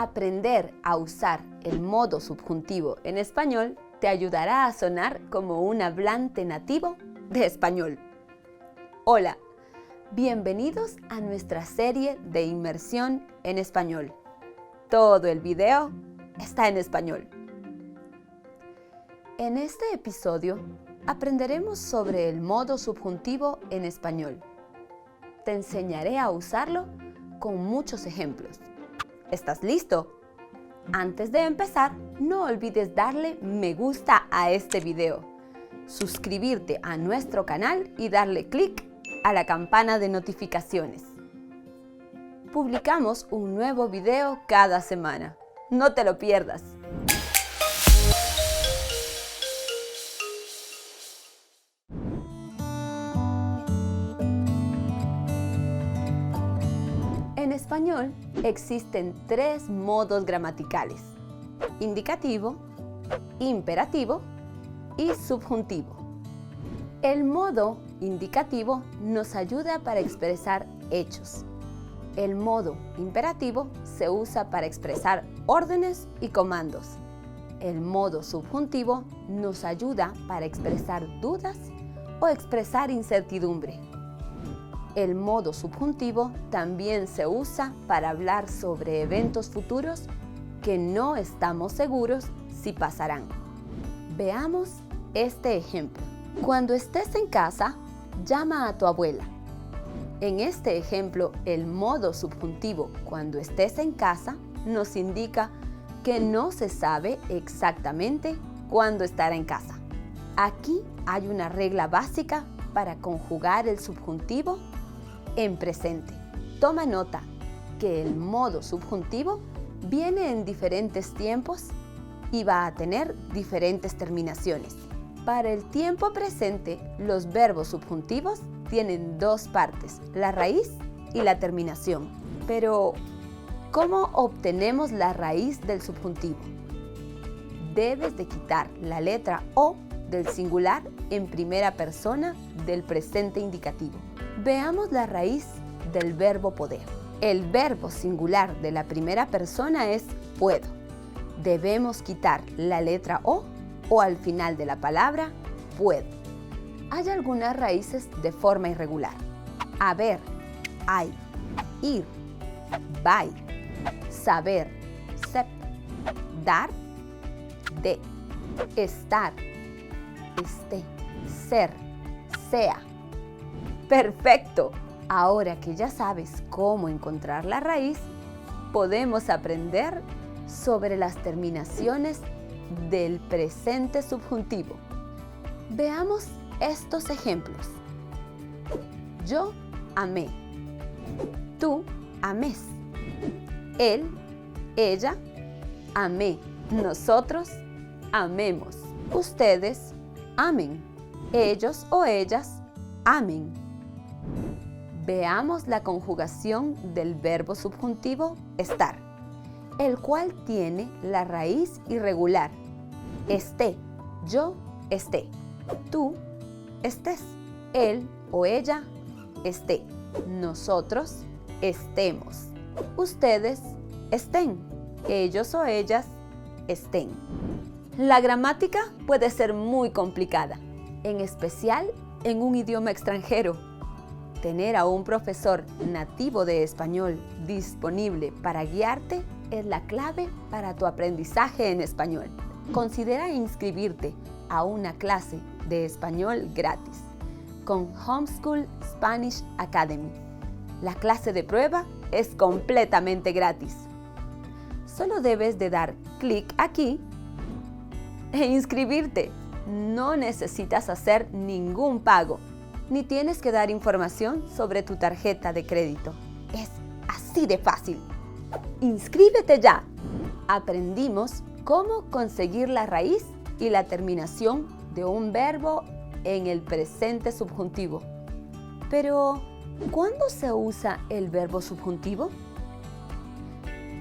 Aprender a usar el modo subjuntivo en español te ayudará a sonar como un hablante nativo de español. Hola, bienvenidos a nuestra serie de inmersión en español. Todo el video está en español. En este episodio aprenderemos sobre el modo subjuntivo en español. Te enseñaré a usarlo con muchos ejemplos. ¿Estás listo? Antes de empezar, no olvides darle me gusta a este video, suscribirte a nuestro canal y darle clic a la campana de notificaciones. Publicamos un nuevo video cada semana. No te lo pierdas. En español existen tres modos gramaticales: indicativo, imperativo y subjuntivo. El modo indicativo nos ayuda para expresar hechos. El modo imperativo se usa para expresar órdenes y comandos. El modo subjuntivo nos ayuda para expresar dudas o expresar incertidumbre. El modo subjuntivo también se usa para hablar sobre eventos futuros que no estamos seguros si pasarán. Veamos este ejemplo. Cuando estés en casa, llama a tu abuela. En este ejemplo, el modo subjuntivo cuando estés en casa nos indica que no se sabe exactamente cuándo estará en casa. Aquí hay una regla básica para conjugar el subjuntivo en presente. Toma nota que el modo subjuntivo viene en diferentes tiempos y va a tener diferentes terminaciones. Para el tiempo presente, los verbos subjuntivos tienen dos partes, la raíz y la terminación. Pero, ¿cómo obtenemos la raíz del subjuntivo? Debes de quitar la letra O del singular en primera persona del presente indicativo. Veamos la raíz del verbo poder. El verbo singular de la primera persona es puedo. Debemos quitar la letra O al final de la palabra puedo. Hay algunas raíces de forma irregular. Haber, hay, ir, vai, saber, sep, dar, de, estar, esté, ser, sea. ¡Perfecto! Ahora que ya sabes cómo encontrar la raíz, podemos aprender sobre las terminaciones del presente subjuntivo. Veamos estos ejemplos. Yo amé. Tú ames. Él, ella, amé. Nosotros amemos. Ustedes amen. Ellos o ellas amen. Veamos la conjugación del verbo subjuntivo estar, el cual tiene la raíz irregular. Esté, yo esté, tú estés, él o ella esté, nosotros estemos, ustedes estén, ellos o ellas estén. La gramática puede ser muy complicada, en especial en un idioma extranjero. Tener a un profesor nativo de español disponible para guiarte es la clave para tu aprendizaje en español. Considera inscribirte a una clase de español gratis con Homeschool Spanish Academy. La clase de prueba es completamente gratis. Solo debes de dar clic aquí e inscribirte. No necesitas hacer ningún pago, ni tienes que dar información sobre tu tarjeta de crédito. Es así de fácil. ¡Inscríbete ya! Aprendimos cómo conseguir la raíz y la terminación de un verbo en el presente subjuntivo. Pero, ¿cuándo se usa el verbo subjuntivo?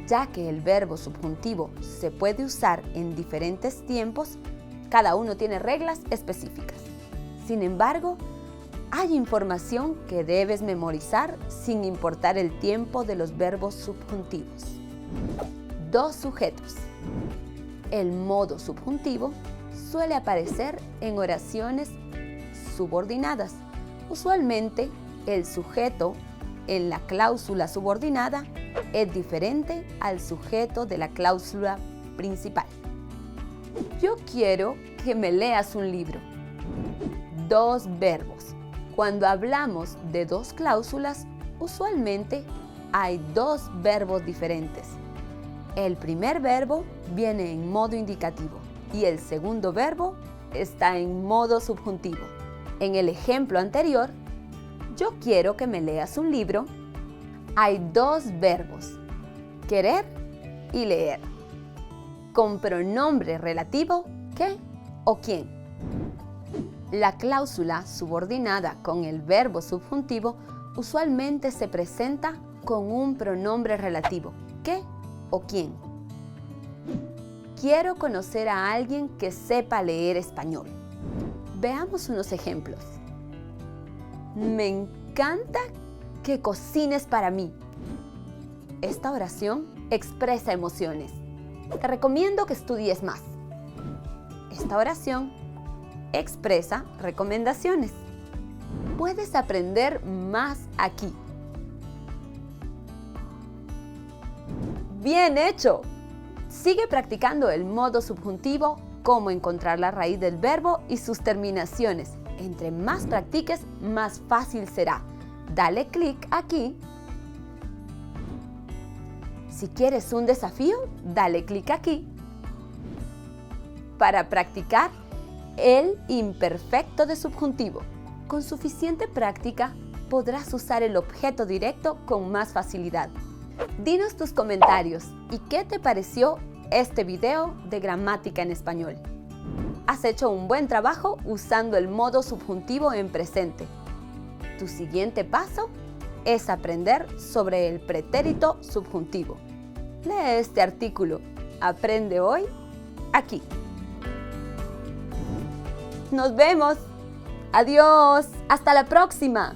Ya que el verbo subjuntivo se puede usar en diferentes tiempos, cada uno tiene reglas específicas. Sin embargo, hay información que debes memorizar sin importar el tiempo de los verbos subjuntivos. dos sujetos. El modo subjuntivo suele aparecer en oraciones subordinadas. Usualmente, el sujeto en la cláusula subordinada es diferente al sujeto de la cláusula principal. Yo quiero que me leas un libro. Dos verbos. Cuando hablamos de dos cláusulas, usualmente hay dos verbos diferentes. El primer verbo viene en modo indicativo y el segundo verbo está en modo subjuntivo. En el ejemplo anterior, yo quiero que me leas un libro. Hay dos verbos, querer y leer, con pronombre relativo que o quién. La cláusula subordinada con el verbo subjuntivo usualmente se presenta con un pronombre relativo, que o quién. Quiero conocer a alguien que sepa leer español. Veamos unos ejemplos. Me encanta que cocines para mí. Esta oración expresa emociones. Te recomiendo que estudies más. Esta oración expresa recomendaciones. Puedes aprender más aquí. ¡Bien hecho! Sigue practicando el modo subjuntivo, cómo encontrar la raíz del verbo y sus terminaciones. Entre más practiques, más fácil será. Dale clic aquí. Si quieres un desafío, dale clic aquí. Para practicar el imperfecto de subjuntivo. Con suficiente práctica, podrás usar el objeto directo con más facilidad. Dinos tus comentarios y qué te pareció este video de gramática en español. Has hecho un buen trabajo usando el modo subjuntivo en presente. Tu siguiente paso es aprender sobre el pretérito subjuntivo. Lee este artículo. Aprende hoy aquí. Nos vemos. Adiós. Hasta la próxima.